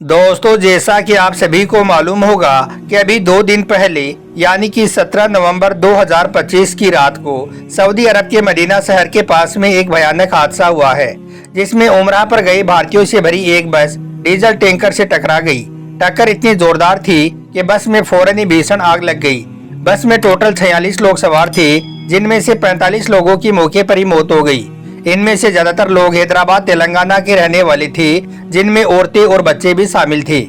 दोस्तों, जैसा कि आप सभी को मालूम होगा कि अभी 2 दिन पहले यानी कि 17 नवंबर 2025 की रात को सऊदी अरब के मदीना शहर के पास में एक भयानक हादसा हुआ है, जिसमें उमरा पर गए भारतीयों से भरी एक बस डीजल टैंकर से टकरा गई। टक्कर इतनी जोरदार थी कि बस में फौरन ही भीषण आग लग गई। बस में टोटल 46 लोग सवार थे, जिनमें से 45 लोगों की मौके पर ही मौत हो गई। इनमें से ज्यादातर लोग हैदराबाद तेलंगाना के रहने वाले थे, जिनमें औरतें और बच्चे भी शामिल थे।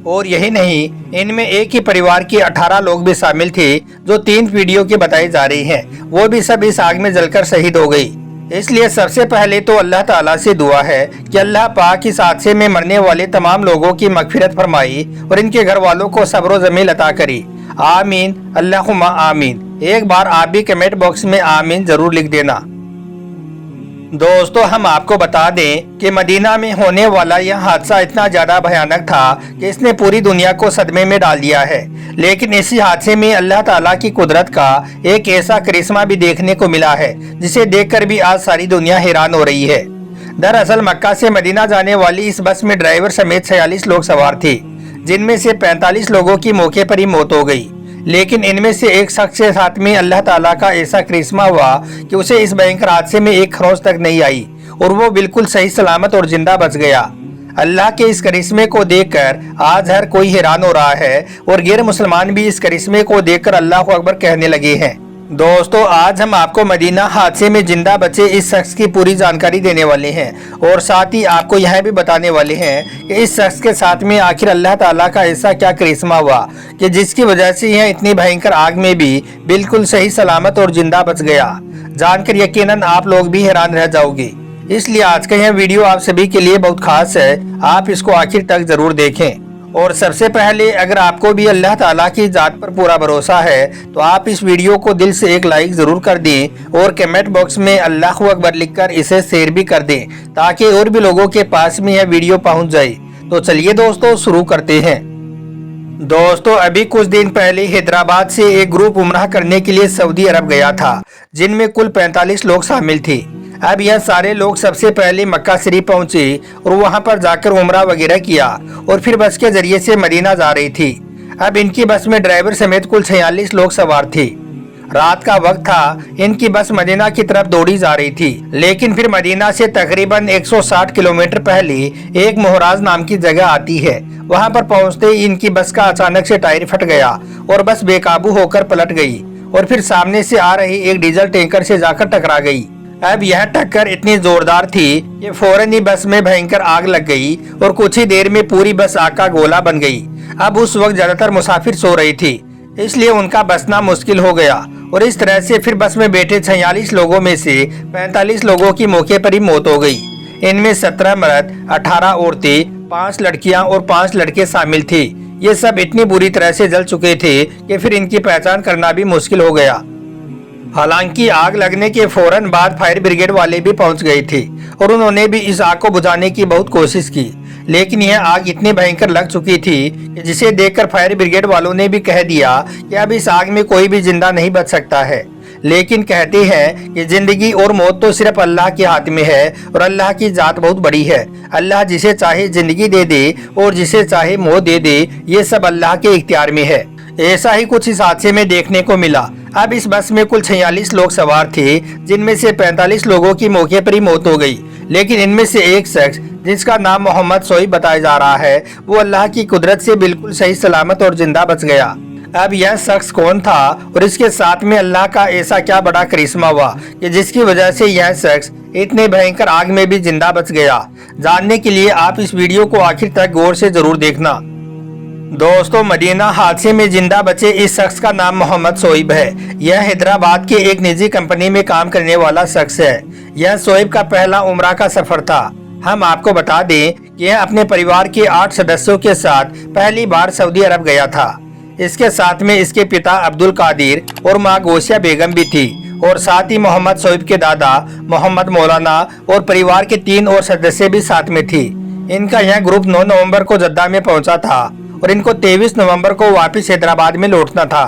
और यही नहीं, इनमें एक ही परिवार के 18 लोग भी शामिल थे, जो 3 पीढ़ियों के बताए जा रहे हैं। वो भी सब इस आग में जलकर शहीद हो गई। इसलिए सबसे पहले तो अल्लाह ताला से दुआ है कि अल्लाह पाक इस हादसे में मरने वाले तमाम लोगों की मगफिरत फरमाई और इनके घर वालों को सब्र व जमील अता करे। आमीन, अल्लाहुम्मा आमीन। एक बार आप भी कमेंट बॉक्स में आमीन जरूर लिख देना। दोस्तों, हम आपको बता दें कि मदीना में होने वाला यह हादसा इतना ज्यादा भयानक था कि इसने पूरी दुनिया को सदमे में डाल दिया है। लेकिन इसी हादसे में अल्लाह ताला की कुदरत का एक ऐसा करिश्मा भी देखने को मिला है, जिसे देखकर भी आज सारी दुनिया हैरान हो रही है। दरअसल मक्का से मदीना जाने वाली इस बस में ड्राइवर समेत 46 लोग सवार थे, जिनमें से 45 लोगों की मौके पर ही मौत हो गई। लेकिन इनमें से एक शख्स के साथ में अल्लाह ताला का ऐसा करिश्मा हुआ कि उसे इस भयंकर हादसे में एक खरोंच तक नहीं आई और वो बिल्कुल सही सलामत और जिंदा बच गया। अल्लाह के इस करिश्मे को देखकर आज हर कोई हैरान हो रहा है और गैर मुसलमान भी इस करिश्मे को देखकर अल्लाह अकबर कहने लगे हैं। दोस्तों, आज हम आपको मदीना हादसे में जिंदा बचे इस शख्स की पूरी जानकारी देने वाले हैं और साथ ही आपको यह भी बताने वाले हैं कि इस शख्स के साथ में आखिर अल्लाह ताला का ऐसा क्या करिश्मा हुआ कि जिसकी वजह से यह इतनी भयंकर आग में भी बिल्कुल सही सलामत और जिंदा बच गया। जानकर यकीनन आप लोग भी हैरान रह जाओगे। इसलिए आज का यह वीडियो आप सभी के लिए बहुत खास है, आप इसको आखिर तक जरूर देखें। और सबसे पहले, अगर आपको भी अल्लाह ताला की जात पर पूरा भरोसा है तो आप इस वीडियो को दिल से एक लाइक जरूर कर दें और कमेंट बॉक्स में अल्लाहु अकबर लिखकर इसे शेयर भी कर दें, ताकि और भी लोगों के पास में यह वीडियो पहुंच जाए। तो चलिए दोस्तों, शुरू करते हैं। दोस्तों, अभी कुछ दिन पहले हैदराबाद से एक ग्रुप उम्रा करने के लिए सऊदी अरब गया था, जिनमें कुल 45 लोग शामिल थे। अब यह सारे लोग सबसे पहले मक्का शरीफ पहुंचे और वहां पर जाकर उम्रा वगैरह किया और फिर बस के जरिए से मदीना जा रही थी। अब इनकी बस में ड्राइवर समेत कुल 46 लोग सवार थे। रात का वक्त था, इनकी बस मदीना की तरफ दौड़ी जा रही थी। लेकिन फिर मदीना से तकरीबन 160 किलोमीटर पहले एक मोहराज नाम की जगह आती है। वहां पर पहुंचते ही इनकी बस का अचानक से टायर फट गया और बस बेकाबू होकर पलट गई और फिर सामने से आ रही एक डीजल टैंकर से जाकर टकरा गई। अब यह टक्कर इतनी जोरदार थी कि फौरन ही बस में भयंकर आग लग गई और कुछ ही देर में पूरी बस आग का गोला बन गई। अब उस वक्त ज्यादातर मुसाफिर सो रही थी, इसलिए उनका बचना मुश्किल हो गया और इस तरह से फिर बस में बैठे 46 लोगों में से 45 लोगों की मौके पर ही मौत हो गई। इनमें 17 मर्द, 18 औरतें, 5 लड़कियां और 5 लड़के शामिल थे। ये सब इतनी बुरी तरह से जल चुके थे कि फिर इनकी पहचान करना भी मुश्किल हो गया। हालांकि आग लगने के फौरन बाद फायर ब्रिगेड वाले भी पहुंच गए थे और उन्होंने भी इस आग को बुझाने की बहुत कोशिश की, लेकिन यह आग इतनी भयंकर लग चुकी थी कि जिसे देखकर फायर ब्रिगेड वालों ने भी कह दिया कि अब इस आग में कोई भी जिंदा नहीं बच सकता है। लेकिन कहते हैं कि जिंदगी और मौत तो सिर्फ अल्लाह के हाथ में है और अल्लाह की जात बहुत बड़ी है। अल्लाह जिसे चाहे जिंदगी दे दे और जिसे चाहे मौत दे दे, ये सब अल्लाह के इख्तियार में है। ऐसा ही कुछ इस हादसे में देखने को मिला। अब इस बस में कुल 46 लोग सवार थे, जिनमें से 45 लोगों की मौके पर ही मौत हो गई। लेकिन इनमें से एक शख्स, जिसका नाम मोहम्मद सोइब बताया जा रहा है, वो अल्लाह की कुदरत से बिल्कुल सही सलामत और जिंदा बच गया। अब यह शख्स कौन था और इसके साथ में अल्लाह का ऐसा क्या बड़ा करिश्मा हुआ कि जिसकी वजह से यह शख्स इतने भयंकर आग में भी जिंदा बच गया? जानने के लिए आप इस वीडियो को आखिर तक गौर से जरूर देखना। दोस्तों, मदीना हादसे में जिंदा बचे इस शख्स का नाम मोहम्मद सोइब है। यह हैदराबाद के एक निजी कंपनी में काम करने वाला शख्स है। यह सोइब का पहला उम्रा का सफर था। हम आपको बता दें कि यह अपने परिवार के 8 सदस्यों के साथ पहली बार सऊदी अरब गया था। इसके साथ में इसके पिता अब्दुल कादिर और माँ गोशिया बेगम भी थी और साथ ही मोहम्मद सोइब के दादा मोहम्मद मौलाना और परिवार के 3 और सदस्य भी साथ में थी। इनका यह ग्रुप 9 नवंबर को जद्दा में पहुंचा था और इनको 23 नवंबर को वापस हैदराबाद में लौटना था।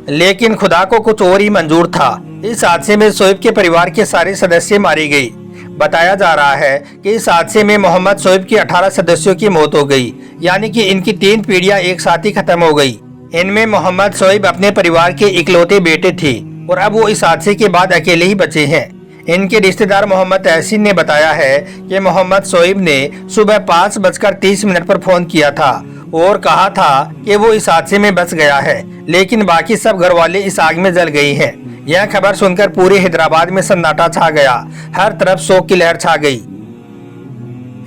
लेकिन खुदा को कुछ और ही मंजूर था। इस हादसे में सोइब के परिवार के सारे सदस्य मारे गए। बताया जा रहा है कि इस हादसे में मोहम्मद शोएब की 18 सदस्यों की मौत हो गई, यानी कि इनकी 3 पीढ़ियां एक साथ ही खत्म हो गई। इनमें मोहम्मद शोएब अपने परिवार के इकलौते बेटे थे और अब वो इस हादसे के बाद अकेले ही बचे हैं। इनके रिश्तेदार मोहम्मद तहसीन ने बताया है कि मोहम्मद शोएब ने सुबह 5:30 पर फोन किया था और कहा था कि वो इस हादसे में बच गया है, लेकिन बाकी सब घर वाले इस आग में जल गई हैं। यह खबर सुनकर पूरे हैदराबाद में सन्नाटा छा गया, हर तरफ शोक की लहर छा गई।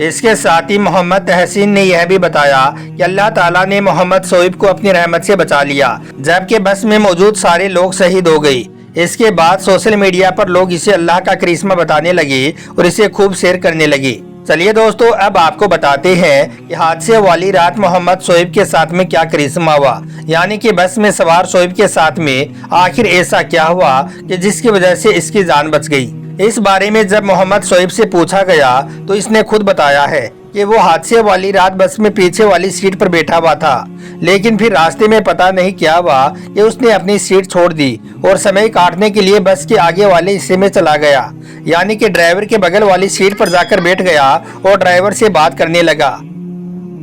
इसके साथ ही मोहम्मद तहसीन ने यह भी बताया कि अल्लाह ताला ने मोहम्मद शोएब को अपनी रहमत से बचा लिया, जबकि बस में मौजूद सारे लोग शहीद हो गए। इसके बाद सोशल मीडिया पर लोग इसे अल्लाह का करिश्मा बताने लगे और इसे खूब शेयर करने लगे। चलिए दोस्तों, अब आपको बताते हैं कि हादसे वाली रात मोहम्मद शोएब के साथ में क्या करिश्मा हुआ, यानी कि बस में सवार शोएब के साथ में आखिर ऐसा क्या हुआ कि जिसकी वजह से इसकी जान बच गई। इस बारे में जब मोहम्मद शोएब से पूछा गया तो इसने खुद बताया है कि वो हादसे वाली रात बस में पीछे वाली सीट पर बैठा हुआ था, लेकिन फिर रास्ते में पता नहीं क्या हुआ कि उसने अपनी सीट छोड़ दी और समय काटने के लिए बस के आगे वाले हिस्से में चला गया, यानी कि ड्राइवर के बगल वाली सीट पर जाकर बैठ गया और ड्राइवर से बात करने लगा।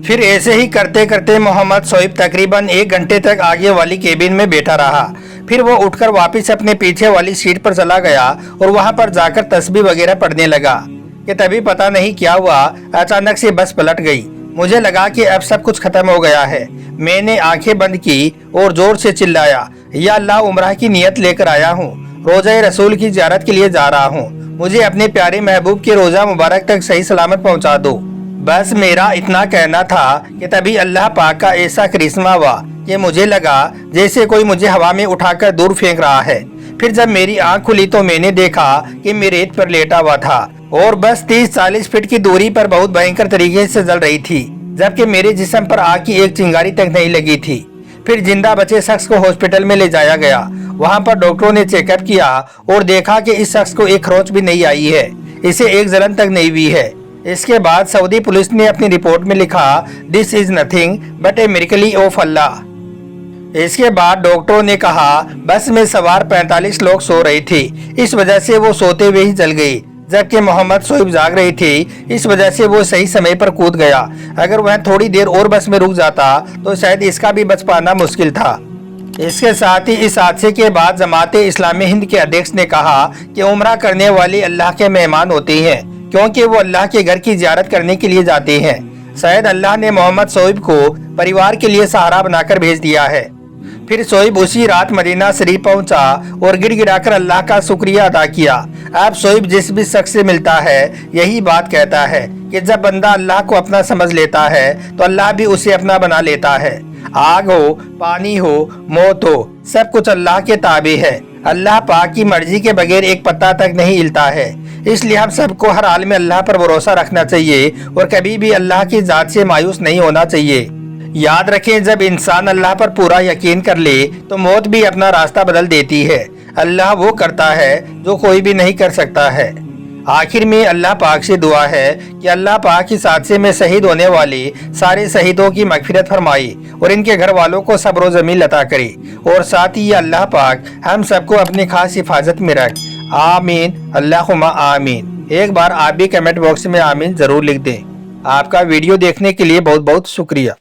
फिर ऐसे ही करते करते मोहम्मद शोएब तकरीबन 1 घंटे तक आगे वाली केबिन में बैठा रहा। फिर वो उठकर वापस अपने पीछे वाली सीट पर चला गया और वहां पर जाकर तस्बीह वगैरह पढ़ने लगा कि तभी पता नहीं क्या हुआ, अचानक से बस पलट गई। मुझे लगा कि अब सब कुछ खत्म हो गया है। मैंने आंखें बंद की और जोर से चिल्लाया, या अल्लाह, उम्रा की नियत लेकर आया हूँ, रोज़ा रसूल की ज़ियारत के लिए जा रहा हूँ, मुझे अपने प्यारे महबूब के रोज़ा मुबारक तक सही सलामत पहुँचा दो। बस मेरा इतना कहना था कि तभी अल्लाह पाक का ऐसा करिश्मा हुआ कि मुझे लगा जैसे कोई मुझे हवा में उठाकर दूर फेंक रहा है। फिर जब मेरी आंख खुली तो मैंने देखा कि मैं रेत पर लेटा हुआ था और बस 30-40 फीट की दूरी पर बहुत भयंकर तरीके से जल रही थी, जबकि मेरे जिस्म पर आग की एक चिंगारी तक नहीं लगी थी। फिर जिंदा बचे शख्स को हॉस्पिटल में ले जाया गया। वहां पर डॉक्टरों ने चेकअप किया और देखा कि इस शख्स को एक खरोंच भी नहीं आई है, इसे एक जलन तक नहीं हुई है। इसके बाद सऊदी पुलिस ने अपनी रिपोर्ट में लिखा, this is nothing but a miracle of Allah. इसके बाद डॉक्टरों ने कहा बस में सवार 45 लोग सो रहे थे, इस वजह से वो सोते हुए ही जल गई, जबकि मोहम्मद शोएब जाग रही थी, इस वजह से वो सही समय पर कूद गया। अगर वह थोड़ी देर और बस में रुक जाता तो शायद इसका भी बच पाना मुश्किल था। इसके साथ ही इस हादसे के बाद जमाते इस्लामी हिंद के अध्यक्ष ने कहा कि उम्रा करने वाले अल्लाह के मेहमान होते हैं, क्योंकि वो अल्लाह के घर की ज़ियारत करने के लिए जाते हैं। शायद अल्लाह ने मोहम्मद शोएब को परिवार के लिए सहारा बनाकर भेज दिया है। फिर शोएब उसी रात मदीना शरीफ पहुंचा और गिड़गिड़ाकर अल्लाह का शुक्रिया अदा किया। अब शोएब जिस भी शख्स से मिलता है यही बात कहता है कि जब बंदा अल्लाह को अपना समझ लेता है तो अल्लाह भी उसे अपना बना लेता है। आग हो, पानी हो, मौत हो, सब कुछ अल्लाह के ताबे है। अल्लाह पाक की मर्जी के बगैर एक पत्ता तक नहीं हिलता है। इसलिए हम सबको हर हाल में अल्लाह पर भरोसा रखना चाहिए और कभी भी अल्लाह की जात से मायूस नहीं होना चाहिए। याद रखें, जब इंसान अल्लाह पर पूरा यकीन कर ले तो मौत भी अपना रास्ता बदल देती है। अल्लाह वो करता है जो कोई भी नहीं कर सकता है। आखिर में अल्लाह पाक से दुआ है कि अल्लाह पाक इस हादसे में शहीद होने वाले सारे शहीदों की मगफिरत फरमाए और इनके घर वालों को सब्र जमील अता करे, और साथ ही अल्लाह पाक हम सबको अपनी खास हिफाजत में रख। आमीन, अल्लाहुम्मा आमीन। एक बार आप भी कमेंट बॉक्स में आमीन जरूर लिख दें। आपका वीडियो देखने के लिए बहुत बहुत शुक्रिया।